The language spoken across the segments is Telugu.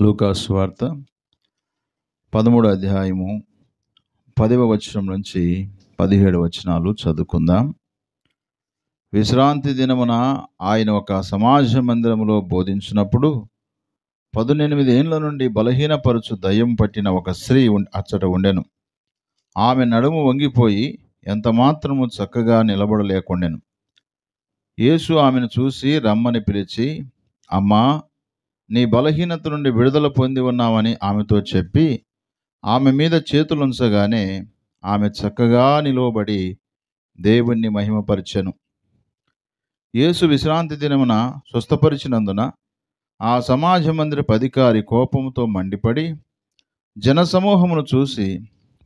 లూకా సువార్త 13వ అధ్యాయము 10వ వచనం నుంచి 17 వచనాలు చదువుకుందాం. విశ్రాంతి దినమున ఆయన ఒక సమాజ మందిరములో బోధించినప్పుడు 18 ఏండ్ల నుండి బలహీనపరుచు దయ్యం పట్టిన ఒక స్త్రీ అచ్చట ఉండెను. ఆమె నడుము వంగిపోయి ఎంత మాత్రము చక్కగా నిలబడలేకుండెను. యేసు ఆమెను చూసి రమ్మని పిలిచి, అమ్మా, నీ బలహీనత నుండి విడుదల పొంది ఉన్నామని ఆమెతో చెప్పి ఆమె మీద చేతులుంచగానే ఆమె చక్కగా నిలువబడి దేవుణ్ణి మహిమపరిచెను. యేసు విశ్రాంతి దినమున స్వస్థపరిచినందున ఆ సమాజ మందిరపు అధికారి కోపంతో మండిపడి జనసమూహమును చూసి,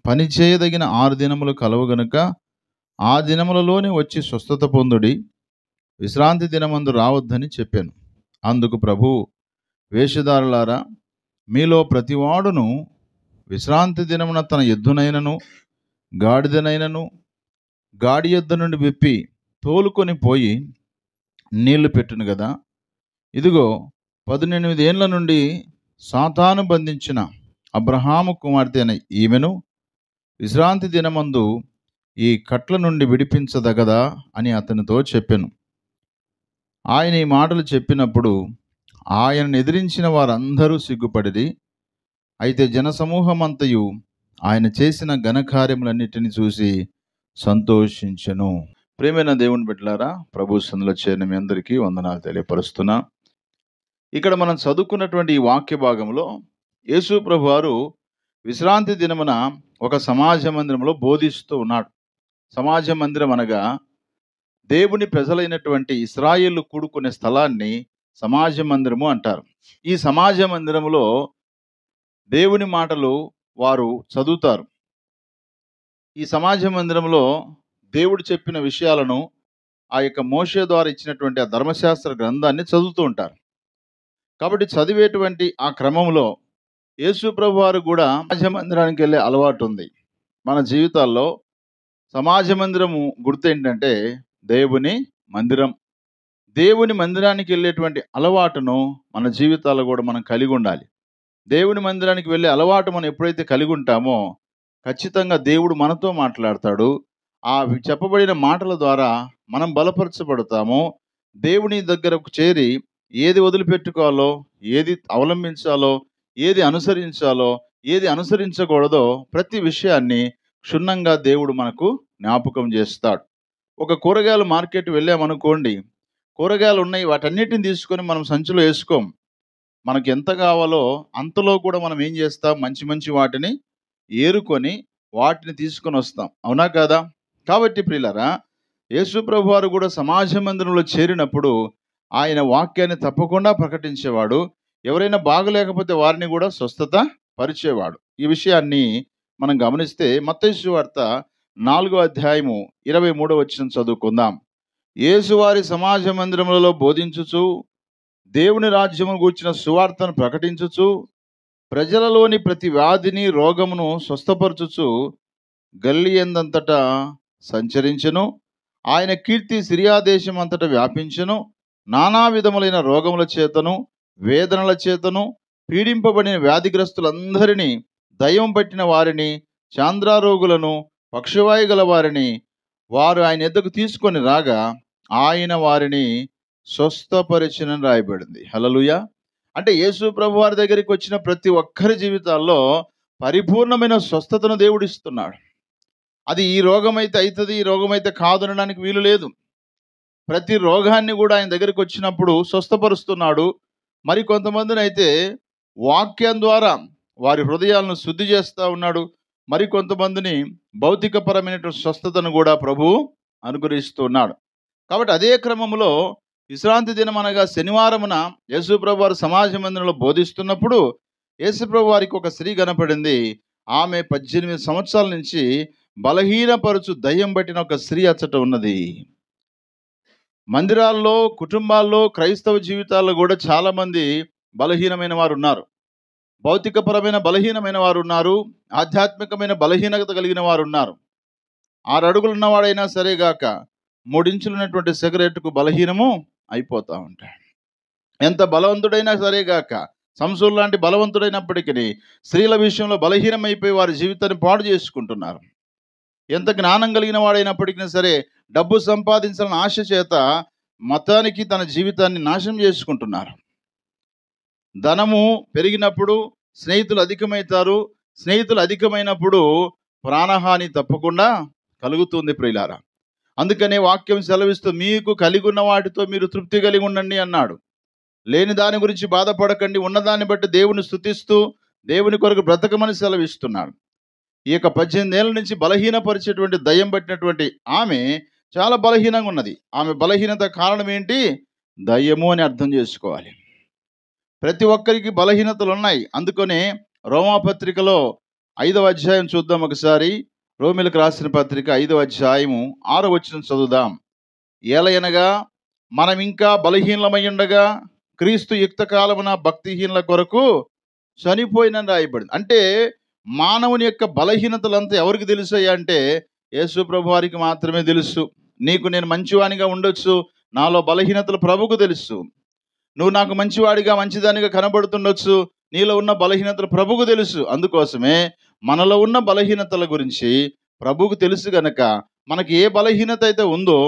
పని చేయదగిన 6 దినములు కలవు గనుక ఆ దినములలోనే వచ్చి స్వస్థత పొందుడి, విశ్రాంతి దినమందు రావద్దని చెప్పాను. అందుకు ప్రభువు, వేషధారులారా, మీలో ప్రతివాడును విశ్రాంతి దినమున తన ఎద్దునైనను గాడిదనైనను గాడి యొద్ద నుండి విప్పి తోలుకొని పోయి నీళ్లు పెట్టును కదా. ఇదిగో 18 ఏండ్ల నుండి సాతాను బంధించిన అబ్రహాము కుమార్తె అయిన ఈమెను విశ్రాంతి దినమందు ఈ కట్ల నుండి విడిపించదగదా అని అతనితో చెప్పెను. ఆయన ఈ మాటలు చెప్పినప్పుడు ఆయనను ఎదిరించిన వారందరూ సిగ్గుపడిరి. అయితే జనసమూహమంతయు ఆయన చేసిన ఘనకార్యములన్నిటిని చూసి సంతోషించెను. ప్రియమైన దేవుని బిడ్డలారా, ప్రభు సన్నిధిలో చేరిన మీ అందరికీ వందనాలు తెలియపరుస్తున్నా. ఇక్కడ మనం చదువుకున్నటువంటి ఈ వాక్య భాగంలో యేసు ప్రభు వారు విశ్రాంతి దినమున ఒక సమాజ మందిరంలో బోధిస్తూ ఉన్నాడు. సమాజ మందిరం అనగా దేవుని ప్రజలైనటువంటి ఇశ్రాయేలు కూడుకునే స్థలాన్ని సమాజ మందిరము అంటారు. ఈ సమాజ మందిరములో దేవుని మాటలు వారు చదువుతారు. ఈ సమాజ మందిరంలో దేవుడు చెప్పిన విషయాలను ఆ యొక్క మోషే ద్వారా ఇచ్చినటువంటి ఆ ధర్మశాస్త్ర గ్రంథాన్ని చదువుతూ ఉంటారు. కాబట్టి చదివేటువంటి ఆ క్రమంలో యేసు ప్రభు వారు కూడా సమాజ మందిరానికి వెళ్ళే అలవాటు ఉంది. మన జీవితాల్లో సమాజ మందిరము గుర్తు ఏంటంటే దేవుని మందిరం. దేవుని మందిరానికి వెళ్ళేటువంటి అలవాటును మన జీవితాల్లో కూడా మనం కలిగి ఉండాలి. దేవుని మందిరానికి వెళ్ళే అలవాటు మనం ఎప్పుడైతే కలిగి ఉంటామో ఖచ్చితంగా దేవుడు మనతో మాట్లాడతాడు. ఆ చెప్పబడిన మాటల ద్వారా మనం బలపరచబడతాము. దేవుని దగ్గరకు చేరి ఏది వదిలిపెట్టుకోవాలో, ఏది అవలంబించాలో, ఏది అనుసరించాలో, ఏది అనుసరించకూడదో ప్రతి విషయాన్ని క్షుణ్ణంగా దేవుడు మనకు జ్ఞాపకం చేస్తాడు. ఒక కూరగాయల మార్కెట్ వెళ్ళామనుకోండి, కూరగాయలు ఉన్నాయి, వాటన్నిటిని తీసుకొని మనం సంచిలో వేసుకోం. మనకు ఎంత కావాలో అంతలో కూడా మనం ఏం చేస్తాం, మంచి మంచి వాటిని ఏరుకొని వాటిని తీసుకొని వస్తాం. అవునా కాదా? కాబట్టి ప్రియులారా, యేసు ప్రభు వారు కూడా సమాజ మందిరంలో చేరినప్పుడు ఆయన వాక్యాన్ని తప్పకుండా ప్రకటించేవాడు. ఎవరైనా బాగలేకపోతే వారిని కూడా స్వస్థత పరిచేవాడు. ఈ విషయాన్ని మనం గమనిస్తే మత్తయి సువార్త 4వ అధ్యాయము 23వ వచనం చదువుకుందాం. యేసువారి సమాజ మందిరములలో బోధించుచు దేవుని రాజ్యమును గూర్చిన సువార్తను ప్రకటించుచు ప్రజలలోని ప్రతి వ్యాధిని రోగమును స్వస్థపరచుచు గల్లియందంతటా సంచరించెను. ఆయన కీర్తి సిరియా దేశం అంతటా వ్యాపించెను. నానా విధములైన రోగముల చేతను వేదనల చేతను పీడింపబడిన వ్యాధిగ్రస్తులందరినీ, దయ్యం పట్టిన వారిని, చాంద్రారోగులను, పక్షవాయు గల వారిని వారు ఆయన ఎద్దకు తీసుకొని రాగా ఆయన వారిని స్వస్థపరిచినని రాయబడింది. హల్లెలూయా. అంటే యేసు ప్రభు వారి దగ్గరికి వచ్చిన ప్రతి ఒక్కరి జీవితాల్లో పరిపూర్ణమైన స్వస్థతను దేవుడు ఇస్తున్నాడు. అది ఈ రోగం అయితే అవుతుంది, ఈ రోగం అయితే కాదు అనడానికి వీలు లేదు. ప్రతి రోగాన్ని కూడా ఆయన దగ్గరికి వచ్చినప్పుడు స్వస్థపరుస్తున్నాడు. మరి కొంతమందిని అయితే వాక్యం ద్వారా వారి హృదయాలను శుద్ధి చేస్తూ ఉన్నాడు. మరి కొంతమందిని భౌతికపరమైనటువంటి స్వస్థతను కూడా ప్రభువు అనుగ్రహిస్తున్నాడు. కాబట్టి అదే క్రమంలో విశ్రాంతి దినం అనగా శనివారమున యేసు ప్రభు వారు సమాజ మందిరంలో బోధిస్తున్నప్పుడు యేసు ప్రభు వారికి ఒక స్త్రీ కనపడింది. ఆమె 18 సంవత్సరాల నుంచి బలహీనపరుచు దయ్యం పట్టిన ఒక స్త్రీ అచ్చట ఉన్నది. మందిరాల్లో, కుటుంబాల్లో, క్రైస్తవ జీవితాల్లో కూడా చాలామంది బలహీనమైన వారు ఉన్నారు. భౌతికపరమైన బలహీనమైన వారు ఉన్నారు. ఆధ్యాత్మికమైన బలహీనత కలిగిన వారు ఉన్నారు. 6 అడుగులు ఉన్నవాడైనా సరేగాక 3 ఇంచులు ఉన్నటువంటి సిగరెట్కు బలహీనము అయిపోతూ ఉంటాడు. ఎంత బలవంతుడైనా సరేగాక సంసోను లాంటి బలవంతుడైనప్పటికీ స్త్రీల విషయంలో బలహీనమైపోయి వారి జీవితాన్ని పాడు చేసుకుంటున్నారు. ఎంత జ్ఞానం కలిగిన వాడైనప్పటికీ సరే డబ్బు సంపాదించాలని ఆశ చేత మతానికి తన జీవితాన్ని నాశనం చేసుకుంటున్నారు. ధనము పెరిగినప్పుడు స్నేహితులు అధికమవుతారు. స్నేహితులు అధికమైనప్పుడు ప్రాణహాని తప్పకుండా కలుగుతుంది ప్రియులారా. అందుకనే వాక్యం సెలవిస్తూ మీకు కలిగి ఉన్న వాటితో మీరు తృప్తి కలిగి ఉండండి అన్నాడు. లేని దాని గురించి బాధపడకండి, ఉన్నదాన్ని బట్టి దేవుని స్తుతిస్తూ దేవుని కొరకు బ్రతకమని సెలవిస్తున్నాడు. ఈ యొక్క 18 ఏళ్ళ నుంచి బలహీనపరిచేటువంటి దయ్యం పట్టినటువంటి ఆమె చాలా బలహీనంగా ఉన్నది. ఆమె బలహీనత కారణం ఏంటి? దయ్యము అని అర్థం చేసుకోవాలి. ప్రతి ఒక్కరికి బలహీనతలు ఉన్నాయి. అందుకనే రోమాపత్రికలో 5వ అధ్యాయం చూద్దాం ఒకసారి. రోమిలకు రాసిన పత్రిక 5వ అధ్యాయము 6వ వచనం చదువుదాం. ఏలయనగా మనం ఇంకా బలహీనమై ఉండగా క్రీస్తు యుక్త కాలమున భక్తిహీనుల కొరకు చనిపోయినని రాయబడింది. అంటే మానవుని యొక్క బలహీనతలంతా ఎవరికి తెలుసాయి అంటే యేసు ప్రభు వారికి మాత్రమే తెలుసు. నీకు నేను మంచివానిగా ఉండొచ్చు, నాలో బలహీనతలు ప్రభుకు తెలుసు. నువ్వు నాకు మంచివాడిగా మంచిదానిగా కనబడుతుండొచ్చు, నీలో ఉన్న బలహీనతలు ప్రభుకు తెలుసు. అందుకోసమే మనలో ఉన్న బలహీనతల గురించి ప్రభుకు తెలుసు గనక మనకి ఏ బలహీనత అయితే ఉందో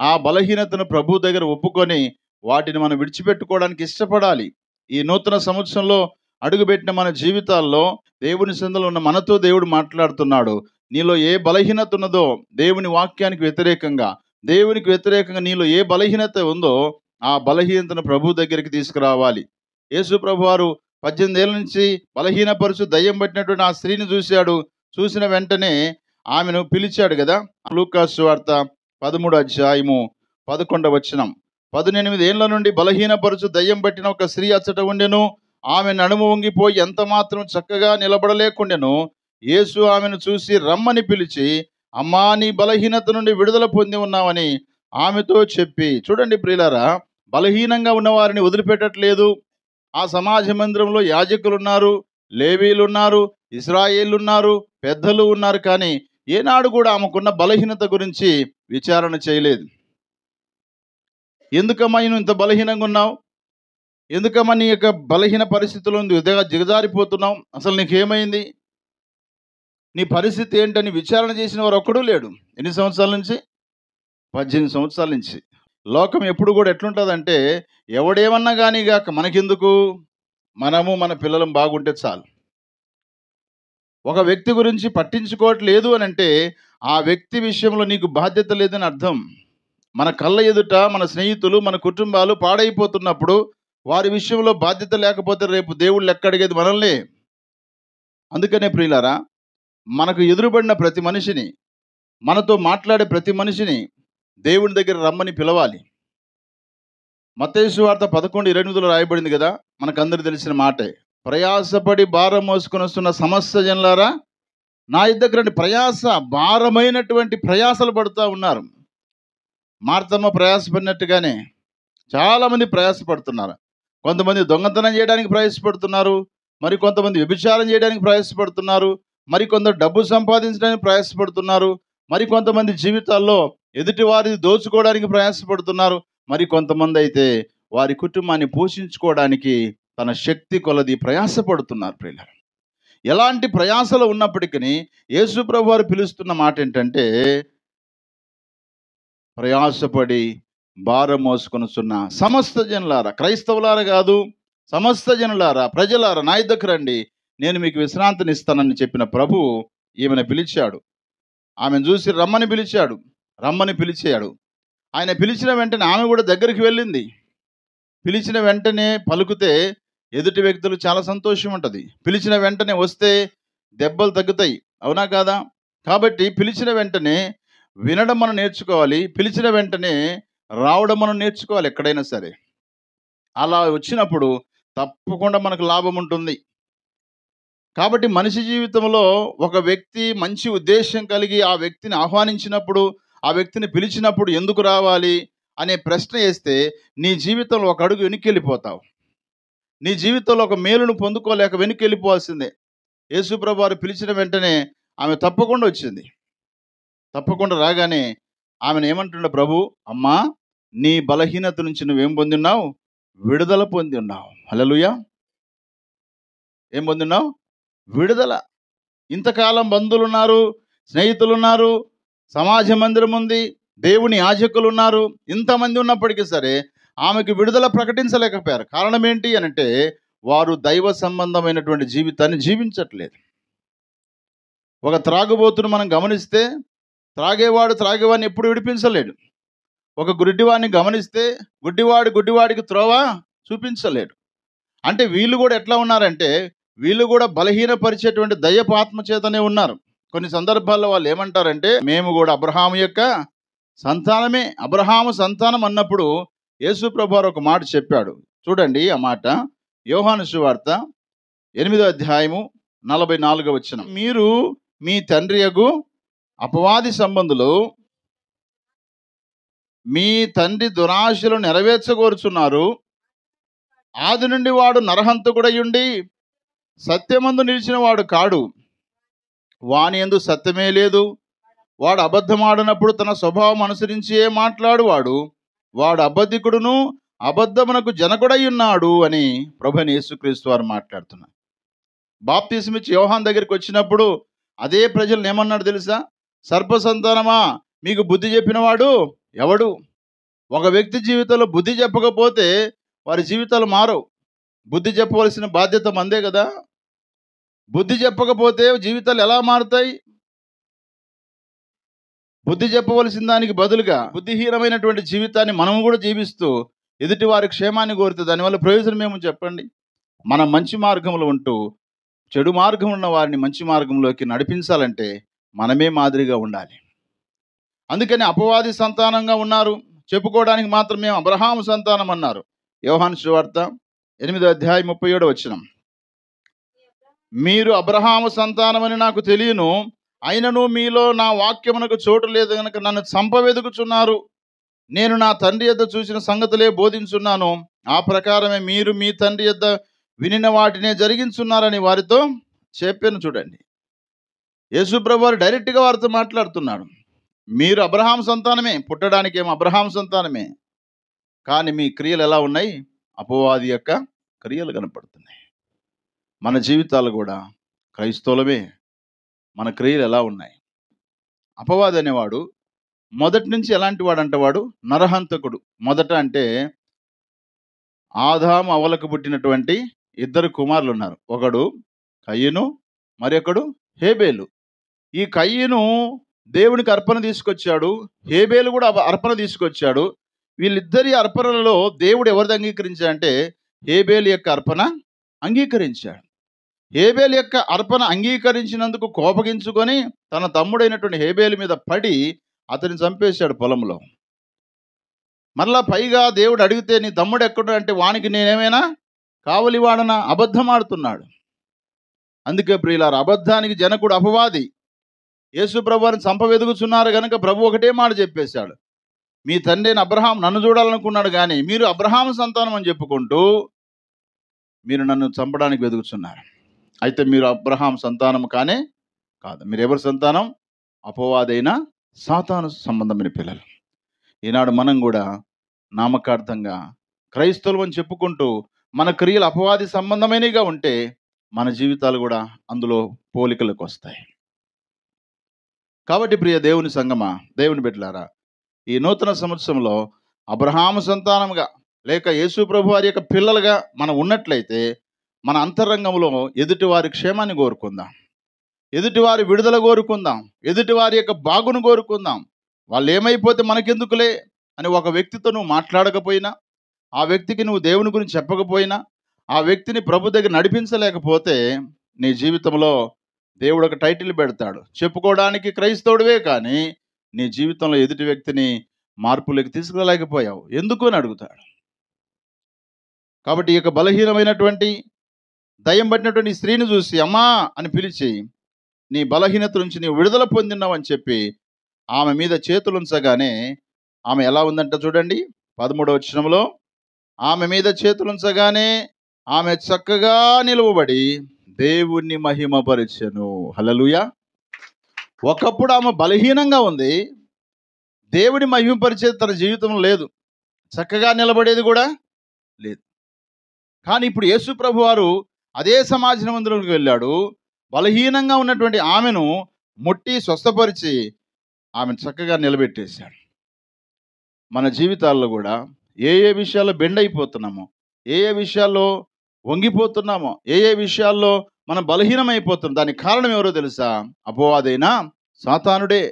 ఆ బలహీనతను ప్రభు దగ్గర ఒప్పుకొని వాటిని మనం విడిచిపెట్టుకోవడానికి ఇష్టపడాలి. ఈ నూతన సంవత్సరంలో అడుగుపెట్టిన మన జీవితాల్లో దేవుని సందులో ఉన్న మనతో దేవుడు మాట్లాడుతున్నాడు. నీలో ఏ బలహీనత ఉన్నదో దేవుని వాక్యానికి వ్యతిరేకంగా, దేవునికి వ్యతిరేకంగా నీలో ఏ బలహీనత ఉందో ఆ బలహీనతను ప్రభు దగ్గరికి తీసుకురావాలి. యేసు ప్రభు వారు 18 ఏళ్ళ నుంచి బలహీనపరుచు దయ్యం పట్టినటువంటి ఆ స్త్రీని చూశాడు. చూసిన వెంటనే ఆమెను పిలిచాడు కదా. లూకా సువార్త 13వ అధ్యాయము 11వ వచనం. 18 ఏళ్ల నుండి బలహీనపరుచు దయ్యం పట్టిన ఒక స్త్రీ అచ్చట ఉండెను. ఆమె నడుము వంగిపోయి ఎంత మాత్రం చక్కగా నిలబడలేకుండెను. యేసు ఆమెను చూసి రమ్మని పిలిచి, అమ్మా, నీ బలహీనత నుండి విడుదల పొంది ఉన్నావని ఆమెతో చెప్పి. చూడండి ప్రియులారా, బలహీనంగా ఉన్న వారిని వదిలిపెట్టట్లేదు. ఆ సమాజ మందిరంలో యాజకులు ఉన్నారు, లేవీలు ఉన్నారు, ఇశ్రాయేలు ఉన్నారు, పెద్దలు ఉన్నారు. కానీ ఏనాడు కూడా ఆమెకున్న బలహీనత గురించి విచారణ చేయలేదు. ఎందుకమ్మా నువ్వు ఇంత బలహీనంగా ఉన్నావు? ఎందుకమ్మా నీ యొక్క బలహీన పరిస్థితుల్లో దిగజారిపోతున్నావు? అసలు నీకేమైంది? నీ పరిస్థితి ఏంటని విచారణ చేసిన వారు ఒక్కడూ లేడు. ఎన్ని సంవత్సరాల నుంచి? 18 సంవత్సరాల నుంచి. లోకం ఎప్పుడు కూడా ఎట్లుంటుందంటే ఎవడేమన్నా కానీ గాక మనకెందుకు, మనము మన పిల్లలం బాగుంటే చాలు. ఒక వ్యక్తి గురించి పట్టించుకోవట్లేదు అని అంటే ఆ వ్యక్తి విషయంలో నీకు బాధ్యత లేదని అర్థం. మన కళ్ళ ఎదుట మన స్నేహితులు, మన కుటుంబాలు పాడైపోతున్నప్పుడు వారి విషయంలో బాధ్యత లేకపోతే రేపు దేవుళ్ళు లెక్క అడిగేది మనల్ని. అందుకనే ప్రియులారా, మనకు ఎదురుబడిన ప్రతి మనిషిని, మనతో మాట్లాడే ప్రతి మనిషిని దేవుని దగ్గర రమ్మని పిలవాలి. మత్తయి సువార్త 11:28లో రాయబడింది కదా, మనకందరూ తెలిసిన మాటే. ప్రయాసపడి భారం మోసుకొని వస్తున్న సమస్త జనులారా నా దగ్గర ప్రయాస, భారమైనటువంటి ప్రయాసలు పడుతూ ఉన్నారు. మార్తమ్మ ప్రయాసపడినట్టుగానే చాలామంది ప్రయాసపడుతున్నారు. కొంతమంది దొంగతనం చేయడానికి ప్రయాసపడుతున్నారు, మరి కొంతమంది వ్యభిచారం చేయడానికి ప్రయాసపడుతున్నారు, మరి కొందరు డబ్బు సంపాదించడానికి ప్రయాసపడుతున్నారు, మరి కొంతమంది జీవితాల్లో ఎదుటివారిని దోచుకోవడానికి ప్రయాసపడుతున్నారు, మరి కొంతమంది అయితే వారి కుటుంబాన్ని పోషించుకోవడానికి తన శక్తి కొలది ప్రయాసపడుతున్నారు. ప్రియులారా, ఎలాంటి ప్రయాసలు ఉన్నప్పటికీ యేసు ప్రభు వారు పిలుస్తున్న మాట ఏంటంటే, ప్రయాసపడి భారం మోసుకొనుచున్న సమస్త జనులారా, క్రైస్తవులారా కాదు, సమస్త జనులారా, ప్రజలారా నా యొద్దకు రండి, నేను మీకు విశ్రాంతిని ఇస్తానని చెప్పిన ప్రభు ఈమెను పిలిచాడు. ఆమెను చూసి రమ్మని పిలిచాడు. రమ్మని పిలిచాడు. ఆయన పిలిచిన వెంటనే ఆమె కూడా దగ్గరికి వెళ్ళింది. పిలిచిన వెంటనే పలుకుతే ఎదుటి వ్యక్తులు చాలా సంతోషం ఉంటుంది. పిలిచిన వెంటనే వస్తే దెబ్బలు తగ్గుతాయి, అవునా కాదా? కాబట్టి పిలిచిన వెంటనే వినడం మనం నేర్చుకోవాలి. పిలిచిన వెంటనే రావడం మనం నేర్చుకోవాలి ఎక్కడైనా సరే. అలా వచ్చినప్పుడు తప్పకుండా మనకు లాభం ఉంటుంది. కాబట్టి మనిషి జీవితంలో ఒక వ్యక్తి మంచి ఉద్దేశం కలిగి ఆ వ్యక్తిని ఆహ్వానించినప్పుడు, ఆ వ్యక్తిని పిలిచినప్పుడు ఎందుకు రావాలి అనే ప్రశ్న వేస్తే నీ జీవితంలో ఒక అడుగు వెనక్కి. నీ జీవితంలో ఒక మేలును పొందుకోలేక వెనక్కి వెళ్ళిపోవాల్సిందే. యేసు ప్రభు వారు పిలిచిన వెంటనే ఆమె తప్పకుండా వచ్చింది. తప్పకుండా రాగానే ఆమెను ఏమంటుండ ప్రభు, అమ్మా, నీ బలహీనత నుంచి నువ్వేం పొంది ఉన్నావు? విడుదల పొంది ఉన్నావు. హల్లెలూయా. ఏం పొందున్నావు? విడుదల. ఇంతకాలం బంధువులు ఉన్నారు, స్నేహితులు ఉన్నారు, సమాజ మందిరం ఉంది, దేవుని యాజకులు ఉన్నారు, ఇంతమంది ఉన్నప్పటికీ సరే ఆమెకు విడుదల ప్రకటించలేకపోయారు. కారణం ఏంటి అనంటే వారు దైవ సంబంధమైనటువంటి జీవితాన్ని జీవించట్లేదు. ఒక త్రాగుబోతును మనం గమనిస్తే త్రాగేవాడు త్రాగేవాడిని ఎప్పుడు విడిపించలేడు. ఒక గుడ్డివాడిని గమనిస్తే గుడ్డివాడికి త్రోవ చూపించలేడు. అంటే వీళ్ళు కూడా ఎట్లా ఉన్నారంటే వీళ్ళు కూడా బలహీనపరిచేటువంటి దయ్యపాత్మ చేతనే ఉన్నారు. కొన్ని సందర్భాల్లో వాళ్ళు ఏమంటారంటే మేము కూడా అబ్రహాము యొక్క సంతానమే. అబ్రహాము సంతానం అన్నప్పుడు యేసు ప్రభువారు ఒక మాట చెప్పాడు. చూడండి ఆ మాట, యోహాను సువార్త 8వ అధ్యాయము 44వ వచనం. మీరు మీ తండ్రియగు అపవాది సంబంధులు మీ తండ్రి దురాశలు నెరవేర్చగోరుచున్నారు. ఆది నుండి వాడు నరహంతకుడయుండి సత్యమందు నిలిచిన వాడు కాడు. వాని యందు సత్యమే లేదు. వాడు అబద్ధమాడినప్పుడు తన స్వభావం అనుసరించే మాట్లాడువాడు. వాడు అబద్ధికుడును అబద్ధమునకు జనకుడై ఉన్నాడు అని ప్రభువైన యేసుక్రీస్తు వారు మాట్లాడుతున్నారు. బాప్తిస్మిచ్చి యోహాన్ దగ్గరికి వచ్చినప్పుడు అదే ప్రజలను ఏమన్నాడు తెలుసా? సర్ప సంతానమా, మీకు బుద్ధి చెప్పినవాడు ఎవడు? ఒక వ్యక్తి జీవితంలో బుద్ధి చెప్పకపోతే వారి జీవితాలు మారవు. బుద్ధి చెప్పవలసిన బాధ్యత మందే కదా. బుద్ధి చెప్పకపోతే జీవితాలు ఎలా మారుతాయి? బుద్ధి చెప్పవలసిన దానికి బదులుగా బుద్ధిహీనమైనటువంటి జీవితాన్ని మనము కూడా జీవిస్తూ ఎదుటి వారి క్షేమాన్ని కోరితే దానివల్ల ప్రయోజనం ఏమో చెప్పండి? మనం మంచి మార్గంలో ఉంటూ చెడు మార్గం ఉన్న వారిని మంచి మార్గంలోకి నడిపించాలంటే మనమే మాదిరిగా ఉండాలి. అందుకని అపవాది సంతానంగా ఉన్నారు, చెప్పుకోవడానికి మాత్రం మేము అబ్రహాము సంతానం అన్నారు. యోహాను సువార్త 8వ అధ్యాయం 37వ వచనం. మీరు అబ్రహాము సంతానమని నాకు తెలియను, అయినను మీలో నా వాక్యమునకు చోటు లేదు గనుక నన్ను చంపవెదుకుచున్నారు. నేను నా తండ్రి యొద్ద చూసిన సంగతులే బోధించున్నాను. ఆ ప్రకారమే మీరు మీ తండ్రి యొద్ద వినిన వాటినే జరిగించున్నారని వారితో చెప్పాను. చూడండి, యేసు ప్రభువారు డైరెక్ట్గా వారితో మాట్లాడుతున్నాడు. మీరు అబ్రహాం సంతానమే, పుట్టడానికి ఏమో అబ్రహాం సంతానమే, కానీ మీ క్రియలు ఎలా ఉన్నాయి? అపవాది యొక్క క్రియలు కనపడుతున్నాయి. మన జీవితాలు కూడా క్రైస్తవులమే, మన క్రియలు ఎలా ఉన్నాయి? అపవాది అనేవాడు మొదటి నుంచి ఎలాంటి వాడు అంటే వాడు నరహంతకుడు. మొదట అంటే ఆదాము అవ్వలకు పుట్టినటువంటి 2 కుమారులు ఉన్నారు. ఒకడు కయ్యను, మరి ఒకడు హేబేలు. ఈ కయ్యను దేవునికి అర్పణ తీసుకొచ్చాడు, హేబేలు కూడా అర్పణ తీసుకొచ్చాడు. వీళ్ళిద్దరి అర్పణలలో దేవుడు ఎవరిది అంగీకరించాడంటే హేబేలు యొక్క అర్పణ అంగీకరించాడు. హేబేలు యొక్క అర్పణ అంగీకరించినందుకు కోపగించుకొని తన తమ్ముడైనటువంటి హేబేలు మీద పడి అతన్ని చంపేశాడు పొలంలో. మరలా పైగా దేవుడు అడిగితే నీ తమ్ముడు ఎక్కడు అంటే వానికి నేనేమైనా కావలివాడనా? అబద్ధం ఆడుతున్నాడు. అందుకే ప్రియులారా, అబద్ధానికి జనకుడు అపవాది. యేసు ప్రభువుని చంపవెదుగుచున్నారు కనుక ప్రభు ఒకటే మాట చెప్పేశాడు, మీ తండ్రి అయిన అబ్రహాం నన్ను చూడాలనుకున్నాడు, కానీ మీరు అబ్రహాం సంతానం అని చెప్పుకుంటూ మీరు నన్ను చంపడానికి వెదుగుచున్నారు. అయితే మీరు అబ్రహాం సంతానం కానే కాదు. మీరు ఎవరి సంతానం? అపవాదైన సాతాను సంబంధమైన పిల్లలు. ఈనాడు మనం కూడా నామకార్థంగా క్రైస్తవులు అని చెప్పుకుంటూ మన క్రియలు అపవాది సంబంధమైనవిగా ఉంటే మన జీవితాలు కూడా అందులో పోలికలకు వస్తాయి. కాబట్టి ప్రియ దేవుని సంగమా, దేవుని బిడ్డలారా, ఈ నూతన సంవత్సరంలో అబ్రహాము సంతానంగా లేక యేసు ప్రభు వారి యొక్క పిల్లలుగా మనం ఉన్నట్లయితే మన అంతరంగంలో ఎదుటివారి క్షేమాన్ని కోరుకుందాం, ఎదుటివారి విడుదల కోరుకుందాం, ఎదుటివారి యొక్క బాగును కోరుకుందాం. వాళ్ళు ఏమైపోతే మనకెందుకులే అని ఒక వ్యక్తితో నువ్వు మాట్లాడకపోయినా, ఆ వ్యక్తికి నువ్వు దేవుని గురించి చెప్పకపోయినా, ఆ వ్యక్తిని ప్రభు దగ్గర నడిపించలేకపోతే నీ జీవితంలో దేవుడు ఒక టైటిల్ పెడతాడు, చెప్పుకోవడానికి క్రైస్తవుడివే కానీ నీ జీవితంలో ఎదుటి వ్యక్తిని మార్పులోకి తీసుకురాలేకపోయావు ఎందుకు అని అడుగుతాడు. కాబట్టి ఈ యొక్క బలహీనమైనటువంటి దయ్యం పట్టినటువంటి స్త్రీని చూసి అమ్మా అని పిలిచి నీ బలహీనత నుంచి నీవు విడుదల పొందినావు అని చెప్పి ఆమె మీద చేతులు ఉంచగానే ఆమె ఎలా ఉందంట చూడండి. 13వ వచనంలో ఆమె మీద చేతులు ఉంచగానే ఆమె చక్కగా నిలువబడి దేవుణ్ణి మహిమపరిచెను. హల్లెలూయా. ఒకప్పుడు ఆమె బలహీనంగా ఉంది, దేవుని మహిమపరిచేది తన జీవితంలో లేదు, చక్కగా నిలబడేది కూడా లేదు. కానీ ఇప్పుడు యేసు ప్రభు వారు అదే సమాజ మందిరంలోకి వెళ్ళాడు. బలహీనంగా ఉన్నటువంటి ఆమెను ముట్టి స్వస్థపరిచి ఆమెను చక్కగా నిలబెట్టేశాడు. మన జీవితాల్లో కూడా ఏ ఏ విషయాల్లో బెండ్ అయిపోతున్నామో, ఏ ఏ విషయాల్లో వంగిపోతున్నామో, ఏ ఏ విషయాల్లో మనం బలహీనమైపోతున్నాం, దానికి కారణం ఎవరో తెలుసా? అపవాదైన సాతానుడే.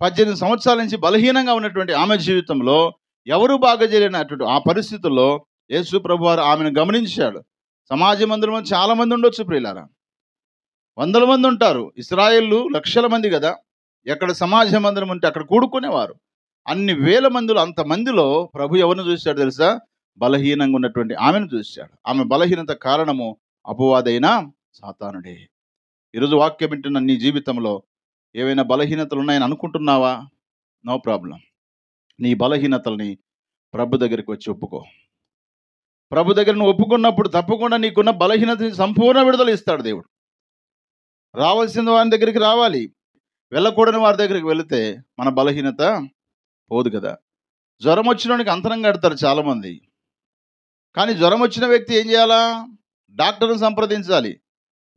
18 సంవత్సరాల నుంచి బలహీనంగా ఉన్నటువంటి ఆమె జీవితంలో ఎవరు బాగా చేయలేనటువంటి ఆ పరిస్థితుల్లో యేసు ప్రభువారు ఆమెను గమనించాడు. సమాజ మందిరంలో చాలా మంది ఉండొచ్చు ప్రియులారా, వందల మంది ఉంటారు. ఇశ్రాయేలు లక్షల మంది కదా. ఎక్కడ సమాజ మందిరం ఉంటే అక్కడ కూడుకునేవారు. అన్ని వేల మందిలో, అంతమందిలో ప్రభు ఎవరిని చూశాడు తెలుసా? బలహీనంగా ఉన్నటువంటి ఆమెను చూశాడు. ఆమె బలహీనత కారణము అపవాదైన సాతానుడే. ఈరోజు వాక్యం వింటున్న నీ జీవితంలో ఏవైనా బలహీనతలు ఉన్నాయని అనుకుంటున్నావా? No problem. నీ బలహీనతల్ని ప్రభు దగ్గరికి వచ్చి ఒప్పుకో. ప్రభు దగ్గర నువ్వు ఒప్పుకున్నప్పుడు తప్పకుండా నీకున్న బలహీనతని సంపూర్ణ విడుదల ఇస్తాడు దేవుడు. రావాల్సిన వారి దగ్గరికి రావాలి, వెళ్ళకూడని వారి దగ్గరికి వెళితే మన బలహీనత పోదు కదా. జ్వరం వచ్చినోనికి అంతరం కడతారు చాలామంది. కానీ జ్వరం వచ్చిన వ్యక్తి ఏం చేయాలా? డాక్టర్ని సంప్రదించాలి.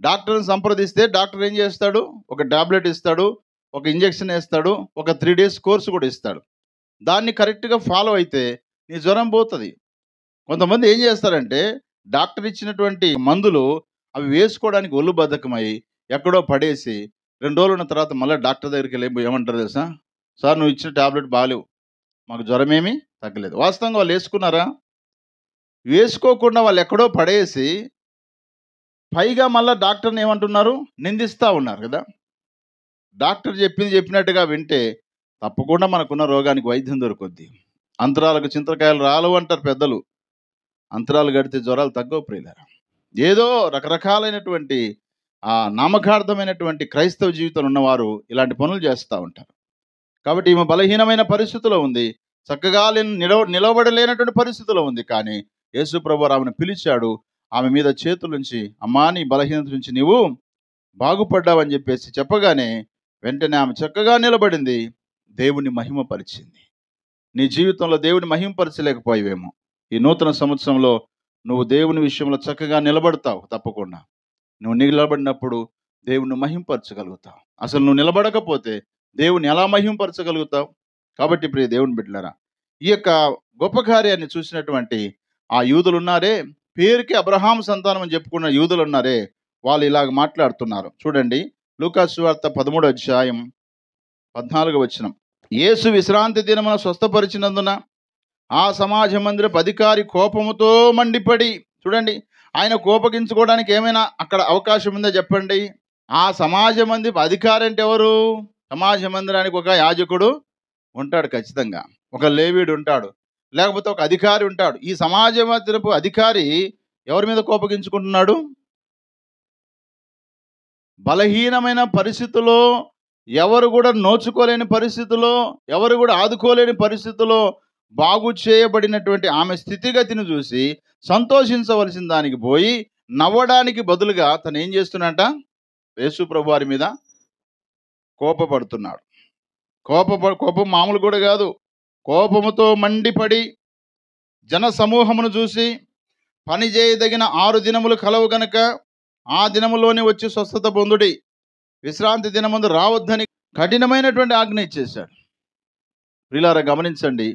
డాక్టర్ని సంప్రదిస్తే డాక్టర్ ఏం చేస్తాడు? ఒక టాబ్లెట్ ఇస్తాడు, ఒక ఇంజెక్షన్ వేస్తాడు, ఒక 3 days కోర్సు కూడా ఇస్తాడు. దాన్ని కరెక్ట్గా ఫాలో అయితే నీ జ్వరం పోతుంది. కొంతమంది ఏం చేస్తారంటే డాక్టర్ ఇచ్చినటువంటి మందులు అవి వేసుకోవడానికి ఒళ్ళు బద్ధకమై ఎక్కడో పడేసి 2 రోజులు ఉన్న తర్వాత మళ్ళీ డాక్టర్ దగ్గరికి వెళ్ళి ఏమంటారు తెలుసా? సార్ నువ్వు ఇచ్చిన టాబ్లెట్ బాగాలేవు, మాకు జ్వరం ఏమీ తగ్గలేదు. వాస్తవంగా వాళ్ళు వేసుకున్నారా? వేసుకోకుండా వాళ్ళు ఎక్కడో పడేసి పైగా మళ్ళీ డాక్టర్ని ఏమంటున్నారు? నిందిస్తూ ఉన్నారు కదా. డాక్టర్ చెప్పినట్టుగా వింటే తప్పకుండా మనకున్న రోగానికి వైద్యం దొరుకుద్ది. అంతరాలకు చింతకాయలు రాలవు అంటారు పెద్దలు. అంతరాలు గడితే జ్వరాలు తగ్గవు ప్రియులారా. ఏదో రకరకాలైనటువంటి నామకార్థమైనటువంటి క్రైస్తవ జీవితంలో ఉన్నవారు ఇలాంటి పనులు చేస్తూ ఉంటారు. కాబట్టి ఈమె బలహీనమైన పరిస్థితిలో ఉంది, చక్కగా నిలబడలేనటువంటి పరిస్థితిలో ఉంది. కానీ యేసు ప్రభువు ఆమెను పిలిచాడు. ఆమె మీద చేతులుంచి, అమ్మా నీ బలహీనత నుంచి నీవు బాగుపడ్డావని చెప్పేసి చెప్పగానే వెంటనే ఆమె చక్కగా నిలబడింది, దేవుని మహిమపరిచింది. నీ జీవితంలో దేవుని మహిమపరచలేకపోయావేమో. ఈ నూతన సంవత్సరంలో నువ్వు దేవుని విషయంలో చక్కగా నిలబడతావు. తప్పకుండా నువ్వు నిలబడినప్పుడు దేవుని మహింపరచగలుగుతావు. అసలు నువ్వు నిలబడకపోతే దేవుని ఎలా మహింపరచగలుగుతావు? కాబట్టి ప్రియ దేవుని బిడ్డలారా, ఈ యొక్క గొప్ప కార్యాన్ని చూసినటువంటి ఆ యూదులు ఉన్నారే, పేరుకి అబ్రహాం సంతానం అని చెప్పుకున్న యూదులు ఉన్నారే, వాళ్ళు ఇలాగ మాట్లాడుతున్నారు. చూడండి, లూకా సువార్త 13వ అధ్యాయం 14వ వచనం. యేసు విశ్రాంతి దినమున స్వస్థపరిచినందున ఆ సమాజ మందిరపు అధికారి కోపముతో మండిపడి, చూడండి, ఆయన కోపగించుకోవడానికి ఏమైనా అక్కడ అవకాశం ఉందో చెప్పండి? ఆ సమాజ మందిరపు అధికారి అంటే ఎవరు? సమాజ మందిరానికి ఒక యాజకుడు ఉంటాడు, ఖచ్చితంగా ఒక లేవీయుడు ఉంటాడు, లేకపోతే ఒక అధికారి ఉంటాడు. ఈ సమాజ మందిరపు అధికారి ఎవరి మీద కోపగించుకుంటున్నాడు? బలహీనమైన పరిస్థితుల్లో, ఎవరు కూడా నోచుకోలేని పరిస్థితుల్లో, ఎవరు కూడా ఆదుకోలేని పరిస్థితుల్లో బాగు చేయబడినటువంటి ఆమె స్థితిగతిని చూసి సంతోషించవలసిన దానికి పోయి నవ్వడానికి బదులుగా తను ఏం చేస్తున్నట? యేసు ప్రభు వారి మీద కోపపడుతున్నాడు. కోపం మామూలు కూడా కాదు. కోపముతో మండిపడి జన సమూహమును చూసి, పని చేయదగిన 6 దినములు కలవు గనుక ఆ దినములోనే వచ్చి స్వస్థత పొందుడి, విశ్రాంతి దినముందు రావద్దని కఠినమైనటువంటి ఆజ్ఞ ఇచ్చేశాడు. ప్రియులారా, గమనించండి,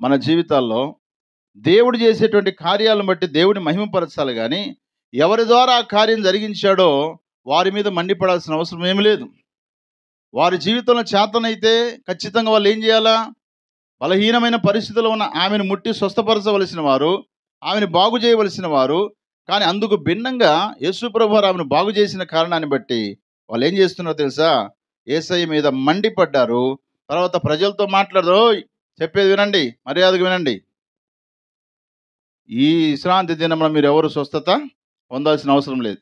మన జీవితాల్లో దేవుడు చేసేటువంటి కార్యాలను బట్టి దేవుని మహిమపరచాలి. కానీ ఎవరి ద్వారా ఆ కార్యం జరిగించాడో వారి మీద మండిపడాల్సిన అవసరం ఏమి లేదు. వారి జీవితంలో చేతనైతే ఖచ్చితంగా వాళ్ళు ఏం చేయాలా? బలహీనమైన పరిస్థితిలో ఉన్న ఆమెను ముట్టి స్వస్థపరచవలసిన వారు, ఆమెను బాగు చేయవలసిన వారు. కానీ అందుకు భిన్నంగా యేసు ప్రభువు ఆమెను బాగు చేసిన కారణాన్ని బట్టి వాళ్ళు ఏం చేస్తున్నారో తెలుసా? యేసయ్య మీద మండిపడ్డారు. తర్వాత ప్రజలతో మాట్లాడరు, చెప్పేది వినండి, మర్యాదగా వినండి. ఈ విశ్రాంతి దినమున మీరు ఎవరు స్వస్థత పొందాల్సిన అవసరం లేదు.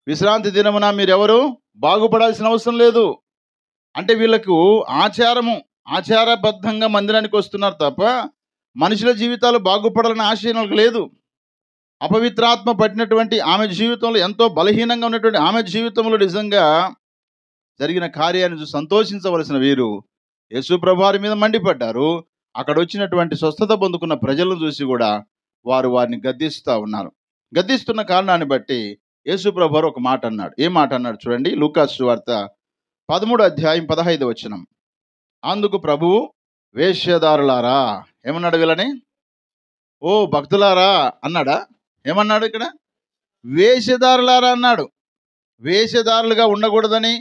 విశ్రాంతి దినమున మీరెవరు బాగుపడాల్సిన అవసరం లేదు. అంటే వీళ్ళకు ఆచారబద్ధంగా మందిరానికి వస్తున్నారు తప్ప మనుషుల జీవితాలు బాగుపడాలని ఆశయం లేదు. అపవిత్రాత్మ పట్టినటువంటి ఆమె జీవితంలో, ఎంతో బలహీనంగా ఉన్నటువంటి ఆమె జీవితంలో నిజంగా జరిగిన కార్యాన్ని చూసి సంతోషించవలసిన వీరు యేసు ప్రభువారి మీద మండిపడ్డారు. అక్కడ వచ్చినటువంటి స్వస్థత పొందుకున్న ప్రజలను చూసి కూడా వారిని గద్దిస్తూ ఉన్నారు. గద్దిస్తున్న కారణాన్ని బట్టి యేసు ప్రభువారు ఒక మాట అన్నాడు. ఏ మాట అన్నాడు చూడండి, లూకా సువార్త 13వ అధ్యాయం 15వ వచనం. అందుకు ప్రభువు, వేశ్యదారులారా, ఏమన్నాడు వీళ్ళని? ఓ భక్తులారా అన్నాడా? ఏమన్నాడు ఇక్కడ? వేషధారులారా అన్నాడు. వేషధారులుగా ఉండకూడదని,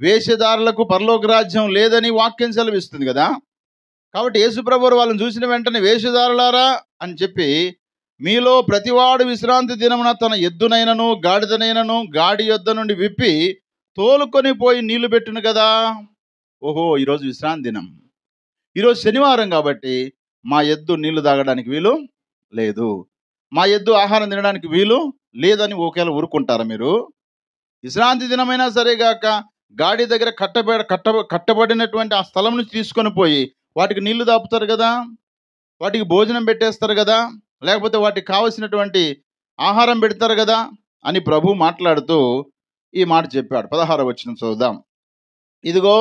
వేషధారులకు పరలోక రాజ్యం లేదని వాక్యం సెలవిస్తుంది కదా. కాబట్టి యేసుప్రభువారు వాళ్ళని చూసిన వెంటనే వేషధారులారా అని చెప్పి, మీలో ప్రతివాడు విశ్రాంతి దినమున తన ఎద్దునైనను గాడిదనైనను గాడి యొద్ద నుండి విప్పి తోలుకొని పోయి నీళ్లు పెట్టును కదా. ఓహో, ఈరోజు విశ్రాంతి దినం, ఈరోజు శనివారం కాబట్టి మా ఎద్దు నీళ్లు తాగడానికి వీలు లేదు, మా ఎద్దు ఆహారం తినడానికి వీలు లేదని ఒకవేళ ఊరుకుంటారా మీరు? విశ్రాంతి దినమైనా సరేగాక గాడి దగ్గర కట్టబడినటువంటి ఆ స్థలం నుంచి తీసుకొని పోయి వాటికి నీళ్లు దాపుతారు కదా, వాటికి భోజనం పెట్టేస్తారు కదా, లేకపోతే వాటికి కావలసినటువంటి ఆహారం పెడతారు కదా అని ప్రభు మాట్లాడుతూ ఈ మాట చెప్పాడు. 16వ వచనం చదువుదాం. ఇదిగో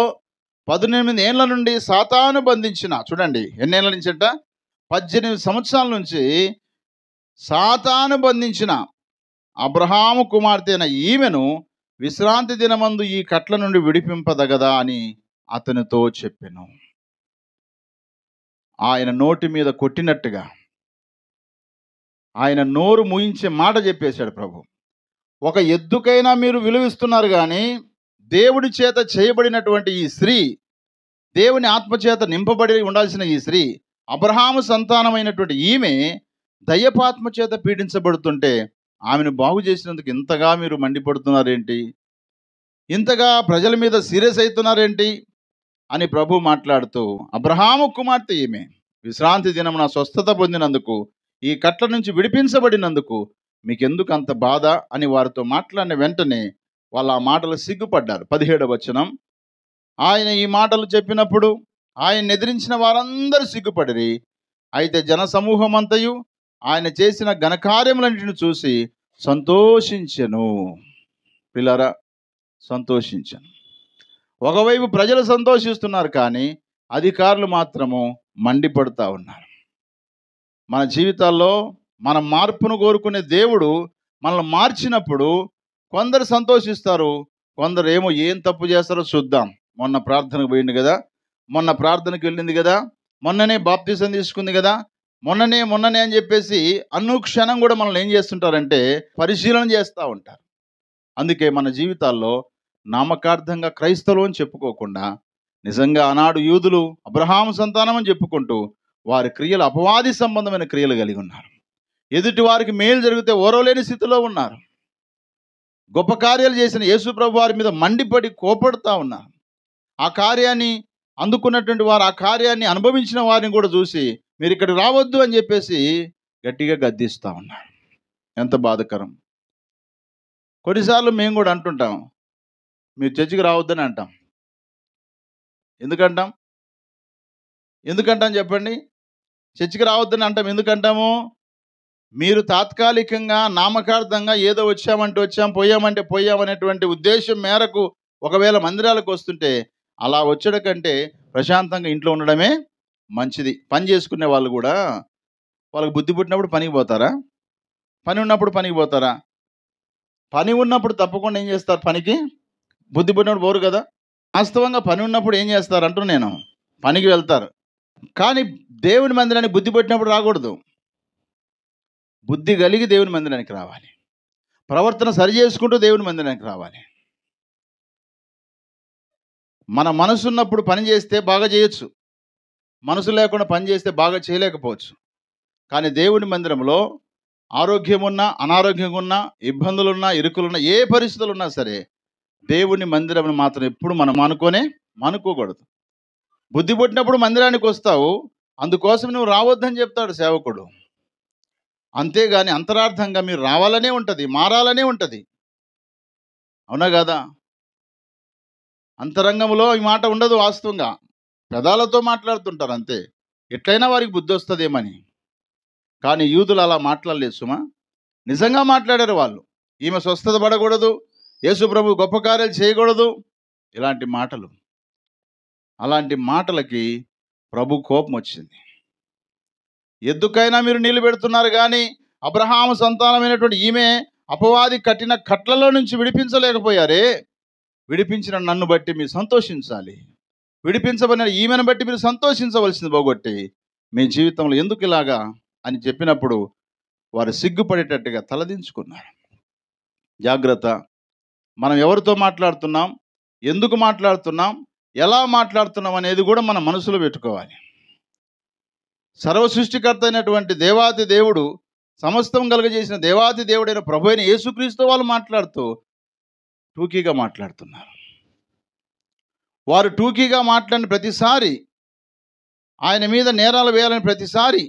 18 ఏళ్ల నుండి సాతాను బంధించిన, చూడండి ఎన్నేళ్ల నుంచి అంట, 18 సంవత్సరాల నుంచి సాతాను బంధించిన అబ్రహాము కుమార్తె అయిన ఈమెను విశ్రాంతి దినమందు ఈ కట్ల నుండి విడిపింపదగదా అని అతనితో చెప్పెను. ఆయన నోటి మీద కొట్టినట్టుగా ఆయన నోరు మూయించే మాట చెప్పేశాడు ప్రభు. ఒక ఎద్దుకైనా మీరు విలువిస్తున్నారు కానీ దేవుడి చేత చేయబడినటువంటి ఈ స్త్రీ, దేవుని ఆత్మచేత నింపబడి ఉండాల్సిన ఈ స్త్రీ, అబ్రహాము సంతానమైనటువంటి ఈమె దయ్యపాత్మ చేత పీడించబడుతుంటే ఆమెను బాగు చేసినందుకు ఇంతగా మీరు మండిపడుతున్నారేంటి, ఇంతగా ప్రజల మీద సీరియస్ అవుతున్నారేంటి అని ప్రభు మాట్లాడుతూ, అబ్రహాము కుమార్తె ఈమె విశ్రాంతి దినమున స్వస్థత పొందినందుకు, ఈ కట్ల నుంచి విడిపించబడినందుకు మీకెందుకు అంత బాధ అని వారితో మాట్లాడిన వెంటనే వాళ్ళు ఆ మాటలు సిగ్గుపడ్డారు. 17వ వచనం. ఆయన ఈ మాటలు చెప్పినప్పుడు ఆయన ఎదిరించిన వారందరూ సిగ్గుపడిరి. అయితే జనసమూహమంతయు ఆయన చేసిన ఘనకార్యములన్నిటిని చూసి సంతోషించెను. పిల్లరా, సంతోషించను. ఒకవైపు ప్రజలు సంతోషిస్తున్నారు కానీ అధికారులు మాత్రము మండిపడుతూ ఉన్నారు. మన జీవితాల్లో మన మార్పును కోరుకునే దేవుడు మనల్ని మార్చినప్పుడు కొందరు సంతోషిస్తారు, కొందరు ఏమో ఏం తప్పు చేస్తారో చూద్దాం. మొన్న ప్రార్థనకు పోయింది కదా, మొన్న ప్రార్థనకు వెళ్ళింది కదా, మొన్ననే బాప్తిసం తీసుకుంది కదా, మొన్ననే అని చెప్పేసి అనుక్షణం కూడా మనల్ని ఏం చేస్తుంటారంటే పరిశీలన చేస్తూ ఉంటారు. అందుకే మన జీవితాల్లో నామకార్థంగా క్రైస్తవులు అని చెప్పుకోకుండా నిజంగా ఆనాడు యూదులు అబ్రహాము సంతానం అని చెప్పుకుంటూ వారి క్రియలు అపవాది సంబంధమైన క్రియలు కలిగి ఉన్నారు. ఎదుటి వారికి మేలు జరిగితే ఓరవలేని స్థితిలో ఉన్నారు. గొప్ప కార్యాలు చేసిన యేసు ప్రభు వారి మీద మండిపడి కోపడుతూ ఉన్నారు. ఆ కార్యాన్ని అందుకున్నటువంటి వారు, ఆ కార్యాన్ని అనుభవించిన వారిని కూడా చూసి మీరు ఇక్కడికి రావద్దు అని చెప్పేసి గట్టిగా గద్దిస్తూ ఉన్నారు. ఎంత బాధకరం. కొన్నిసార్లు మేము కూడా అంటుంటాం, మీరు చర్చికి రావద్దని అంటాం. ఎందుకంటాం చెప్పండి? చర్చికి రావద్దని అంటాం. ఎందుకంటాము? మీరు తాత్కాలికంగా నామకార్థంగా ఏదో వచ్చాం పోయామనేటువంటి ఉద్దేశం మేరకు ఒకవేళ మందిరాలకు వస్తుంటే అలా వచ్చడం కంటే ప్రశాంతంగా ఇంట్లో ఉండడమే మంచిది. పని చేసుకునే వాళ్ళు కూడా వాళ్ళకి బుద్ధి పుట్టినప్పుడు పనికి పోతారా? పని ఉన్నప్పుడు పనికి పోతారా? పని ఉన్నప్పుడు తప్పకుండా ఏం చేస్తారు? పనికి. బుద్ధి పుట్టినప్పుడు పోరు కదా. వాస్తవంగా పని ఉన్నప్పుడు ఏం చేస్తారు అంటూ నేను పనికి వెళ్తారు. కానీ దేవుని మందిరానికి బుద్ధి పుట్టినప్పుడు రాకూడదు. బుద్ధి కలిగి దేవుని మందిరానికి రావాలి. ప్రవర్తన సరి చేసుకుంటూ దేవుని మందిరానికి రావాలి. మన మనసు ఉన్నప్పుడు పని చేస్తే బాగా చేయొచ్చు, మనసు లేకుండా పని చేస్తే బాగా చేయలేకపోవచ్చు. కానీ దేవుని మందిరంలో ఆరోగ్యం ఉన్నా, అనారోగ్యంగా ఉన్నా, ఇబ్బందులున్నా, ఇరుకులున్నా, ఏ పరిస్థితులు ఉన్నా సరే దేవుని మందిరం మాత్రం ఎప్పుడు మనం అనుకోకూడదు. బుద్ధి పుట్టినప్పుడు మందిరానికి వస్తావు, అందుకోసం నువ్వు రావద్దని చెప్తాడు సేవకుడు. అంతేగాని అంతరార్థంగా మీరు రావాలనే ఉంటుంది, మారాలనే ఉంటుంది. అవునా కదా? అంతరంగంలో ఈ మాట ఉండదు. వాస్తవంగా పెదాలతో మాట్లాడుతుంటారు అంతే, ఎట్లయినా వారికి బుద్ధి వస్తుందేమని. కానీ యూదులు అలా మాట్లాడలేదు సుమా. నిజంగా మాట్లాడారు వాళ్ళు. ఈమె స్వస్థత పడకూడదు, యేసు ప్రభు గొప్ప కార్యాలు చేయకూడదు, అలాంటి మాటలకి ప్రభు కోపం వచ్చింది. ఎద్దుకైనా మీరు నీళ్ళు పెడుతున్నారు కానీ అబ్రహాము సంతానమైనటువంటి ఈమె అపవాది కట్టిన కట్లలో నుంచి విడిపించలేకపోయారే, విడిపించిన నన్ను బట్టి మీరు సంతోషించాలి. విడిపించబడిన ఈమెను బట్టి మీరు సంతోషించవలసింది పోగొట్టి మీ జీవితంలో ఎందుకు ఇలాగా అని చెప్పినప్పుడు వారు సిగ్గుపడేటట్టుగా తలదించుకున్నారు. జాగ్రత్త. మనం ఎవరితో మాట్లాడుతున్నాం, ఎందుకు మాట్లాడుతున్నాం, ఎలా మాట్లాడుతున్నాం అనేది కూడా మన మనసులో పెట్టుకోవాలి. సర్వ సృష్టికర్త అయినటువంటి దేవాతి దేవుడు, సమస్తం కలుగజేసిన దేవాతి దేవుడైన ప్రభు అయిన యేసుక్రీస్తు వాళ్ళు మాట్లాడుతూ టూకీగా మాట్లాడుతున్నారు. వారు టూకీగా మాట్లాడిన ప్రతిసారి, ఆయన మీద నేరాలు వేయాలని ప్రతిసారి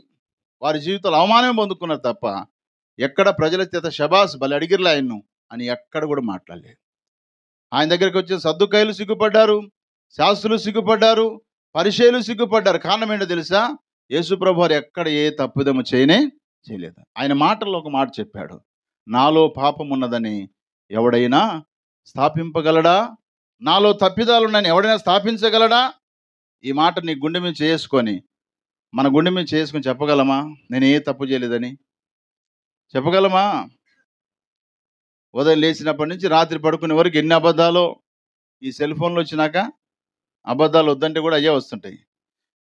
వారి జీవితంలో అవమానమే పొందుకున్నారు తప్ప ఎక్కడ ప్రజల చేత షబాస్ బలి అడిగిర్లే ఆయన్ను అని ఎక్కడ కూడా మాట్లాడలేదు. ఆయన దగ్గరికి వచ్చిన సద్దుకైలు సిగ్గుపడ్డారు, శాస్త్రులు సిగ్గుపడ్డారు, పరిసయ్యులు సిగ్గుపడ్డారు. కారణం ఏంటో తెలుసా? యేసుప్రభు వారు ఎక్కడ ఏ తప్పిదము చేయలేదు. ఆయన మాటల్లో ఒక మాట చెప్పాడు, నాలో పాపం ఉన్నదని ఎవడైనా స్థాపింపగలడా? నాలో తప్పిదాలు ఉన్నాయని ఎవడైనా స్థాపించగలడా? ఈ మాట నీ గుండె మీద చేసుకొని, మన గుండె మీద చేసుకొని చెప్పగలమా నేను ఏ తప్పు చేయలేదని? చెప్పగలమా? ఉదయం లేచినప్పటి నుంచి రాత్రి పడుకునే వరకు ఎన్ని అబద్ధాలో. ఈ సెల్ ఫోన్లు వచ్చినాక అబద్ధాలు వద్దంటే కూడా అయ్యే వస్తుంటాయి.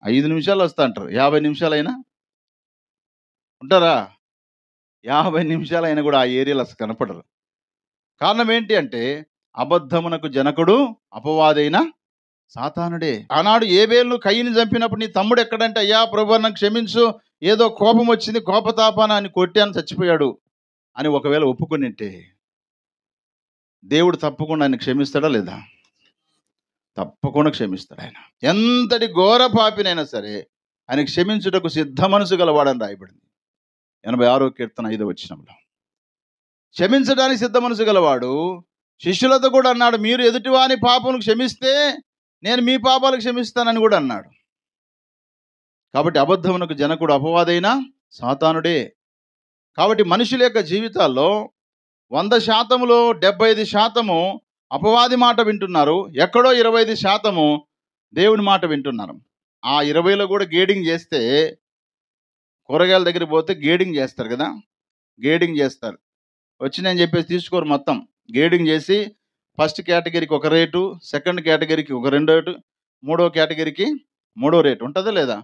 5 నిమిషాలు వస్తా అంటారు, 50 నిమిషాలైనా ఉంటారా? 50 నిమిషాలైనా కూడా ఆ ఏరియాలో అసలు కనపడరు. కారణం ఏంటి అంటే అబద్ధమునకు జనకుడు అపవాదైన సాతానుడే. ఆనాడు ఏబేలును కయ్యని చంపినప్పుడు నీ తమ్ముడు ఎక్కడంటే, అయ్యా ప్రభువా నన్ను క్షమించు, ఏదో కోపం వచ్చింది, కోపతాపాన అని కొట్టాను, చచ్చిపోయాడు అని ఒకవేళ ఒప్పుకునింటే దేవుడు తప్పకుండా ఆయన క్షమిస్తాడా లేదా? తప్పకుండా క్షమిస్తాడు. ఆయన ఎంతటి ఘోర పాపినైనా సరే ఆయన క్షమించుటకు సిద్ధ మనసు గలవాడని రాయబడింది 86వ కీర్తన 5వ వచనంలో. క్షమించడానికి సిద్ధ మనసు గలవాడు. శిష్యులతో కూడా అన్నాడు, మీరు ఎదుటివాని పాపమును క్షమిస్తే నేను మీ పాపాలు క్షమిస్తానని కూడా అన్నాడు. కాబట్టి అబద్ధమునకు జనకుడు అపవాదైన సాతానుడే. కాబట్టి మనుషుల యొక్క జీవితాల్లో 100%లో 75% అపవాది మాట వింటున్నారు, ఎక్కడో 25% దేవుని మాట వింటున్నారు. ఆ 20లో కూడా గేడింగ్ చేస్తే, కూరగాయల దగ్గరికి పోతే గేడింగ్ చేస్తారు కదా, గేడింగ్ చేస్తారు. వచ్చి నేను చెప్పేసి తీసుకోరు, మొత్తం గేడింగ్ చేసి ఫస్ట్ కేటగిరీకి ఒక రేటు, సెకండ్ కేటగిరీకి ఒక 2 రేటు, 3వ కేటగిరీకి 3వ రేటు ఉంటుందా లేదా?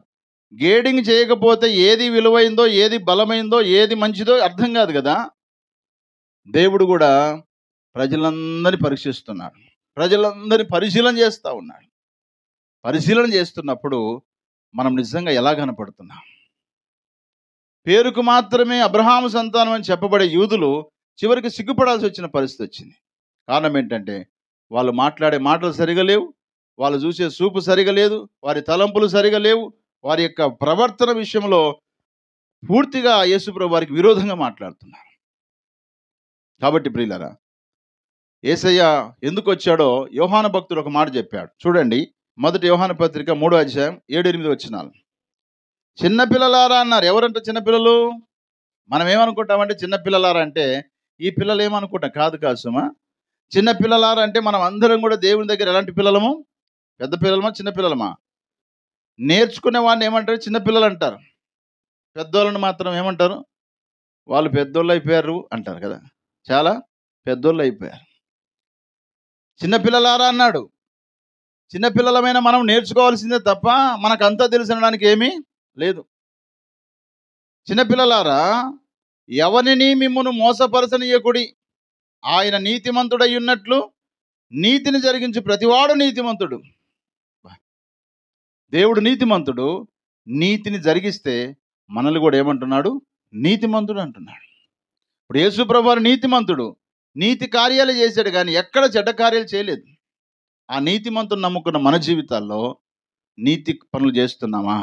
గేడింగ్ చేయకపోతే ఏది విలువైందో, ఏది బలమైందో, ఏది మంచిదో అర్థం కాదు కదా. దేవుడు కూడా ప్రజలందరినీ పరీక్షిస్తున్నాడు, ప్రజలందరినీ పరిశీలన చేస్తూ ఉన్నాడు. పరిశీలన చేస్తున్నప్పుడు మనం నిజంగా ఎలా కనపడుతున్నాం? పేరుకు మాత్రమే అబ్రహాము సంతానం అని చెప్పబడే యూదులు చివరికి సిగ్గుపడాల్సి వచ్చిన పరిస్థితి వచ్చింది. కారణం ఏంటంటే వాళ్ళు మాట్లాడే మాటలు సరిగా లేవు, వాళ్ళు చూసే చూపు సరిగా లేదు, వారి తలంపులు సరిగా లేవు, వారి యొక్క ప్రవర్తన విషయంలో పూర్తిగా యేసుప్రభు వారికి విరోధంగా మాట్లాడుతున్నారు. కాబట్టి ప్రియులారా, యేసయ్య ఎందుకు వచ్చాడో యోహాను భక్తుడు ఒక మాట చెప్పాడు. చూడండి, 1 యోహాను పత్రిక 3వ అధ్యాయం 7-8 వచనాలు. చిన్నపిల్లలారా అన్నారు. ఎవరంటే చిన్నపిల్లలు? మనం ఏమనుకుంటామంటే చిన్నపిల్లలారా అంటే ఈ పిల్లలు ఏమనుకుంటాం? కాదు సుమా. చిన్నపిల్లలారా అంటే మనం అందరం కూడా దేవుని దగ్గర ఎలాంటి పిల్లలము? పెద్ద పిల్లలమా, చిన్నపిల్లలమా? నేర్చుకునే వాడిని ఏమంటారు? చిన్నపిల్లలు అంటారు. పెద్దోళ్ళని మాత్రం ఏమంటారు? వాళ్ళు పెద్దోళ్ళు అయిపోయారు అంటారు కదా, చాలా పెద్దోళ్ళు అయిపోయారు. చిన్నపిల్లలారా అన్నాడు. చిన్నపిల్లలమైన మనం నేర్చుకోవాల్సిందే తప్ప మనకంతా తెలిసినడానికి ఏమీ లేదు. చిన్నపిల్లలారా, ఎవరిని మిమ్మును మోసపరచనీయకుడి, ఆయన నీతిమంతుడై ఉన్నట్లు నీతిని జరిగించు ప్రతివాడు నీతిమంతుడు. దేవుడు నీతిమంతుడు, నీతిని జరిగిస్తే మనల్ని కూడా ఏమంటున్నాడు? నీతిమంతుడు అంటున్నాడు. ఇప్పుడు యేసుప్రభు వారు నీతిమంతుడు, నీతి కార్యాలు చేశాడు కానీ ఎక్కడ చెడ్డ కార్యాలు చేయలేదు. ఆ నీతిమంతుడు నమ్ముకున్న మన జీవితాల్లో నీతి పనులు చేస్తున్నామా?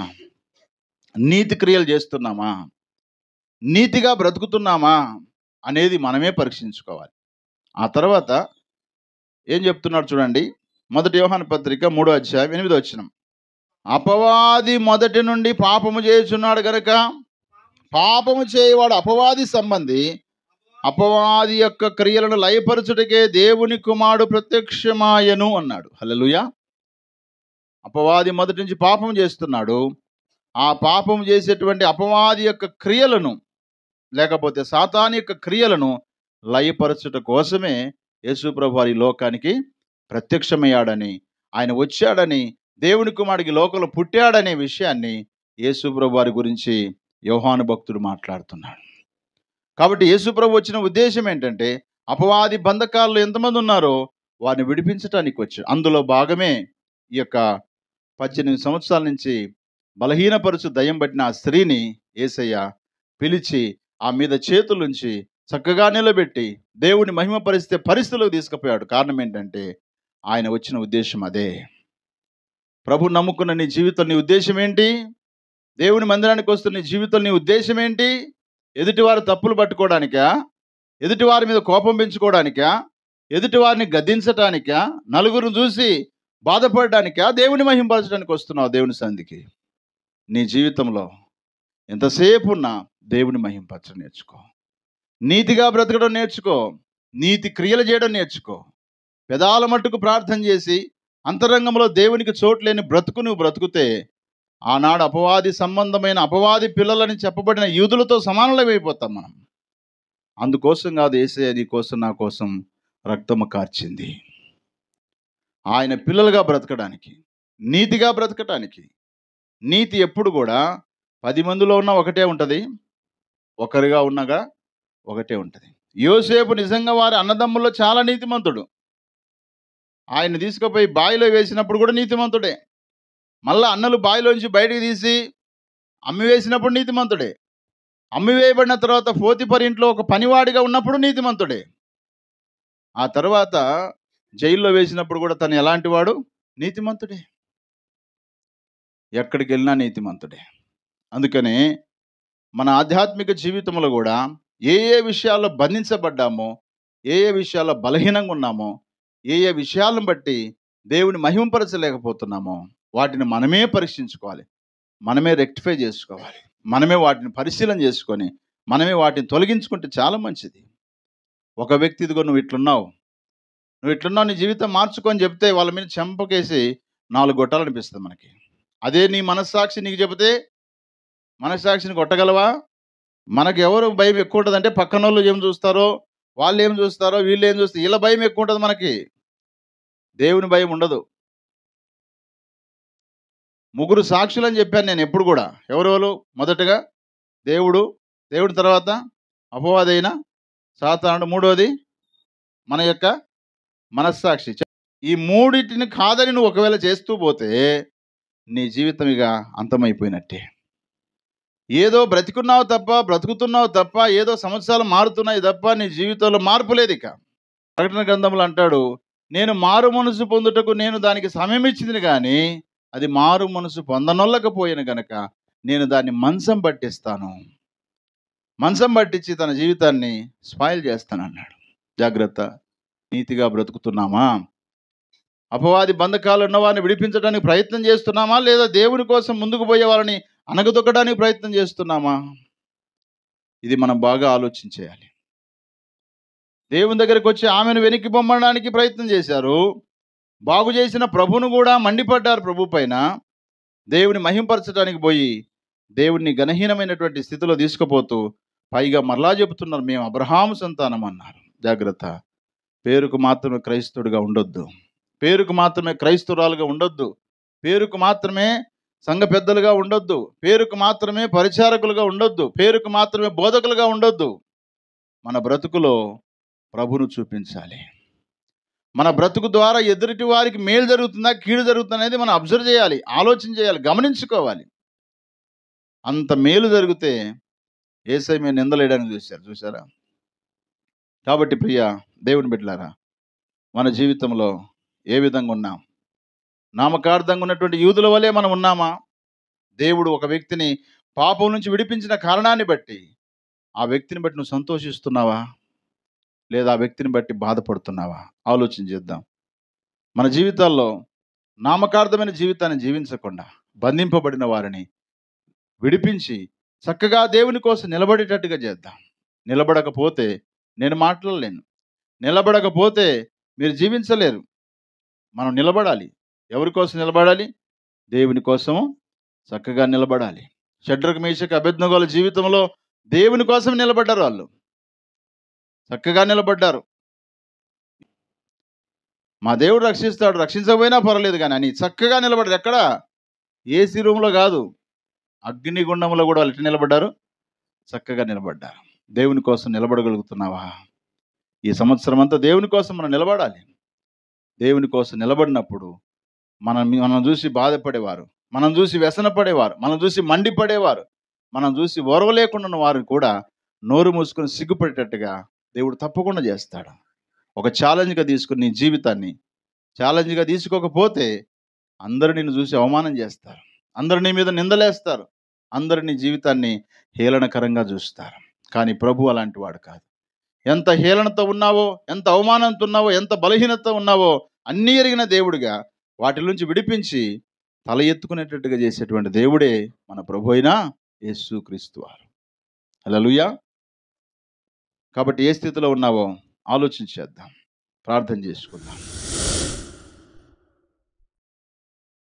నీతి క్రియలు చేస్తున్నామా? నీతిగా బ్రతుకుతున్నామా అనేది మనమే పరీక్షించుకోవాలి. ఆ తర్వాత ఏం చెప్తున్నాడు చూడండి, 1 యోహాను పత్రిక 3వ అధ్యాయం 8వ వచనం. అపవాది మొదటి నుండి పాపము చేయుచున్నాడు గనుక పాపము చేయవాడు అపవాది సంబంధి, అపవాది యొక్క క్రియలను లయపరచుటకే దేవుని కుమారుడు ప్రత్యక్షమాయను అన్నాడు. హల్లెలూయా. అపవాది మొదటి నుంచి పాపం చేస్తున్నాడు. ఆ పాపం చేసేటువంటి అపవాది యొక్క క్రియలను లేకపోతే సాతాను యొక్క క్రియలను లయపరచుట కోసమే యేసుప్రభు వారి లోకానికి ప్రత్యక్షమయ్యాడని, ఆయన వచ్చాడని, దేవుని కుమారుడికి లోకంలో పుట్టాడనే విషయాన్ని యేసుప్రభు వారి గురించి యోహాను భక్తుడు మాట్లాడుతున్నాడు. కాబట్టి యేసుప్రభు వచ్చిన ఉద్దేశం ఏంటంటే, అపవాది బంధకాల్లో ఎంతమంది ఉన్నారో వారిని విడిపించటానికి వచ్చాడు. అందులో భాగమే ఈ యొక్క 18 సంవత్సరాల నుంచి బలహీనపరుచు దయ్యం పట్టిన ఆ స్త్రీని యేసయ్య పిలిచి ఆ మీద చేతులుంచి చక్కగా నిలబెట్టి దేవుని మహిమపరిస్తే పరిస్థితులకు తీసుకుపోయాడు. కారణం ఏంటంటే ఆయన వచ్చిన ఉద్దేశం అదే. ప్రభు నమ్ముకున్న నీ జీవితం, నీ ఉద్దేశం ఏంటి? దేవుని మందిరానికి వస్తున్న నీ జీవితం, నీ ఉద్దేశం ఏంటి? ఎదుటివారు తప్పులు పట్టుకోవడానికా? ఎదుటివారి మీద కోపం పెంచుకోవడానికా? ఎదుటివారిని గద్దించటానికా? నలుగురిని చూసి బాధపడడానికా? దేవుని మహింపరచడానికి వస్తున్నావు దేవుని సంధికి? నీ జీవితంలో ఎంతసేపు ఉన్నా దేవుని మహింపరచడం నేర్చుకో. నీతిగా బ్రతకడం నేర్చుకో. నీతి క్రియలు చేయడం నేర్చుకో. పెదాల మట్టుకు ప్రార్థన చేసి అంతరంగంలో దేవునికి చోటు లేని బ్రతుకు నువ్వు బ్రతుకుతే ఆనాడు అపవాది సంబంధమైన అపవాది పిల్లలని చెప్పబడిన యూదులతో సమానులమైపోతాం మనం. అందుకోసం కాదు యేసయ్య నీ కోసం నా కోసం రక్తము కార్చింది. ఆయన పిల్లలుగా బ్రతకడానికి, నీతిగా బ్రతకటానికి. నీతి ఎప్పుడు కూడా 10 మందిలో ఉన్న ఒకటే ఉంటుంది, ఒకరిగా ఉన్నగా ఒకటే ఉంటుంది. యోసేపు నిజంగా వారి అన్నదమ్ముల్లో చాలా నీతిమంతుడు. ఆయన తీసుకుపోయి బావిలో వేసినప్పుడు కూడా నీతిమంతుడే. మళ్ళా అన్నలు బావిలోంచి బయటికి తీసి అమ్మి వేసినప్పుడు నీతిమంతుడే. అమ్మి వేయబడిన తర్వాత పోతిఫరు ఇంట్లో ఒక పనివాడిగా ఉన్నప్పుడు నీతిమంతుడే. ఆ తర్వాత జైల్లో వేసినప్పుడు కూడా తను ఎలాంటి వాడు? నీతిమంతుడే. ఎక్కడికి వెళ్ళినా నీతిమంతుడే. అందుకనే మన ఆధ్యాత్మిక జీవితంలో కూడా ఏ ఏ విషయాల్లో బంధించబడ్డామో, ఏ ఏ విషయాల్లో బలహీనంగా ఉన్నామో, ఏ ఏ విషయాలను బట్టి దేవుని మహింపరచలేకపోతున్నామో వాటిని మనమే పరీక్షించుకోవాలి, మనమే రెక్టిఫై చేసుకోవాలి, మనమే వాటిని పరిశీలన చేసుకొని మనమే వాటిని తొలగించుకుంటే చాలా మంచిది. ఒక వ్యక్తి ఇదిగో నువ్వు ఇట్లున్నావు నీ జీవితం మార్చుకొని చెప్తే వాళ్ళ మీద చెంపకేసి 4 గొట్టాలు అనిపిస్తుంది మనకి. అదే నీ మనస్సాక్షి నీకు చెబితే మనస్సాక్షిని కొట్టగలవా? మనకు ఎవరు భయం ఎక్కువ ఉంటుందంటే పక్కన వాళ్ళు ఏం చూస్తారో, వాళ్ళు ఏం చూస్తారో, వీళ్ళు ఏం చూస్తారు, వీళ్ళ భయం ఎక్కువ ఉంటుంది మనకి. దేవుని భయం ఉండదు. 3 సాక్షులు అని చెప్పాను నేను ఎప్పుడు కూడా. ఎవరెవరు? మొదటగా దేవుడి తర్వాత అపవాదైన సాతానుడు, మూడోది మన యొక్క మనస్సాక్షి. ఈ మూడింటిని కాదని నువ్వు ఒకవేళ చేస్తూ పోతే నీ జీవితం ఇక అంతమైపోయినట్టే. ఏదో బ్రతుకుతున్నావు తప్ప, ఏదో సంవత్సరాలు మారుతున్నాయి తప్ప నీ జీవితంలో మార్పు లేదు. ఇక ప్రకటన గ్రంథంలో అంటాడు, నేను మారు మనసు పొందుటకు నేను దానికి సమయం ఇచ్చింది, కానీ అది మారు మనసు పొందనొల్లకపోయిన గనక నేను దాన్ని మంచం పట్టిస్తాను. మంచం పట్టించి తన జీవితాన్ని స్పాయిల్ చేస్తానన్నాడు. జాగ్రత్త. నీతిగా బ్రతుకుతున్నామా? అపవాది బంధకాలు ఉన్న వారిని విడిపించడానికి ప్రయత్నం చేస్తున్నామా? లేదా దేవుని కోసం ముందుకు పోయే వాళ్ళని అనగదొక్కడానికి ప్రయత్నం చేస్తున్నామా? ఇది మనం బాగా ఆలోచించేయాలి. దేవుని దగ్గరికి వచ్చి ఆమెను వెనక్కి పొమ్మడానికి ప్రయత్నం చేశారు. బాగు చేసిన ప్రభువును కూడా మండిపడ్డారు ప్రభు పైన. దేవుని మహింపరచడానికి పోయి దేవుడిని గణహీనమైనటువంటి స్థితిలో తీసుకుపోతూ పైగా మరలా చెబుతున్నారు, మేము అబ్రహాము సంతానం అన్నారు. జాగ్రత్త. పేరుకు మాత్రమే క్రైస్తవుడిగా ఉండొద్దు. పేరుకు మాత్రమే క్రైస్తవురాలుగా ఉండొద్దు. పేరుకు మాత్రమే సంఘ పెద్దలుగా ఉండొద్దు. పేరుకు మాత్రమే పరిచారకులుగా ఉండొద్దు. పేరుకు మాత్రమే బోధకులుగా ఉండొద్దు. మన బ్రతుకులో ప్రభును చూపించాలి. మన బ్రతుకు ద్వారా ఎదుటి వారికి మేలు జరుగుతుందా, కీడు జరుగుతుందా అనేది మనం అబ్జర్వ్ చేయాలి, ఆలోచన చేయాలి, గమనించుకోవాలి. అంత మేలు జరిగితే యేసయ్య మీద నిందలేయడానికి చూసారా? కాబట్టి ప్రియ దేవుని బిడ్డలారా, మన జీవితంలో ఏ విధంగా ఉన్నాం? నామకార్థంగా ఉన్నటువంటి యూదుల వలె మనం ఉన్నామా? దేవుడు ఒక వ్యక్తిని పాపం నుంచి విడిపించిన కారణాన్ని బట్టి ఆ వ్యక్తిని బట్టి నువ్వు సంతోషిస్తున్నావా, లేదా ఆ వ్యక్తిని బట్టి బాధపడుతున్నావా? ఆలోచన చేద్దాం. మన జీవితాల్లో నామకార్థమైన జీవితాన్ని జీవించకుండా బంధింపబడిన వారిని విడిపించి చక్కగా దేవుని కోసం నిలబడేటట్టుగా చేద్దాం. నిలబడకపోతే నేను మాట్లాడలేను. నిలబడకపోతే మీరు జీవించలేరు. మనం నిలబడాలి. ఎవరి కోసం నిలబడాలి? దేవుని కోసము చక్కగా నిలబడాలి. షడ్రక్ మేషక్ అబేద్నెగోల జీవితంలో దేవుని కోసం నిలబడ్డారు వాళ్ళు. చక్కగా నిలబడ్డారు. మా దేవుడు రక్షిస్తాడు, రక్షించకపోయినా పర్వాలేదు కానీ అని చక్కగా నిలబడ్డారు. ఎక్కడ? ఏసీ రూమ్‌లో కాదు, అగ్నిగుండంలో కూడా వాళ్ళు ఎట్లా నిలబడ్డారు? చక్కగా నిలబడ్డారు. దేవుని కోసం నిలబడగలుగుతున్నావా? ఈ సంవత్సరం అంతా దేవుని కోసం మనం నిలబడాలి. దేవుని కోసం నిలబడినప్పుడు మనం చూసి బాధపడేవారు, మనం చూసి వ్యసనపడేవారు, మనం చూసి మండిపడేవారు, మనం చూసి ఓర్వలేకుండా ఉన్న వారు కూడా నోరు మూసుకొని సిగ్గుపడేటట్టుగా దేవుడు తప్పకుండా చేస్తాడు. ఒక ఛాలెంజ్గా తీసుకుని నీ జీవితాన్ని ఛాలెంజ్గా తీసుకోకపోతే అందరూ నిన్ను చూసి అవమానం చేస్తారు, అందరూ నీ మీద నిందలేస్తారు, అందరూ నీ జీవితాన్ని హేళనకరంగా చూస్తారు. కానీ ప్రభు అలాంటి వాడు కాదు. ఎంత హేళనతో ఉన్నావో, ఎంత అవమానంతో ఉన్నావో, ఎంత బలహీనత ఉన్నావో అన్నీ ఎరిగిన దేవుడిగా వాటి నుంచి విడిపించి తల ఎత్తుకునేటట్టుగా చేసేటువంటి దేవుడే మన ప్రభు అయిన యేసుక్రీస్తు వారు. హల్లెలూయా. కాబట్టి ఏ స్థితిలో ఉన్నావో ఆలోచించేద్దాం, ప్రార్థన చేసుకుందాం.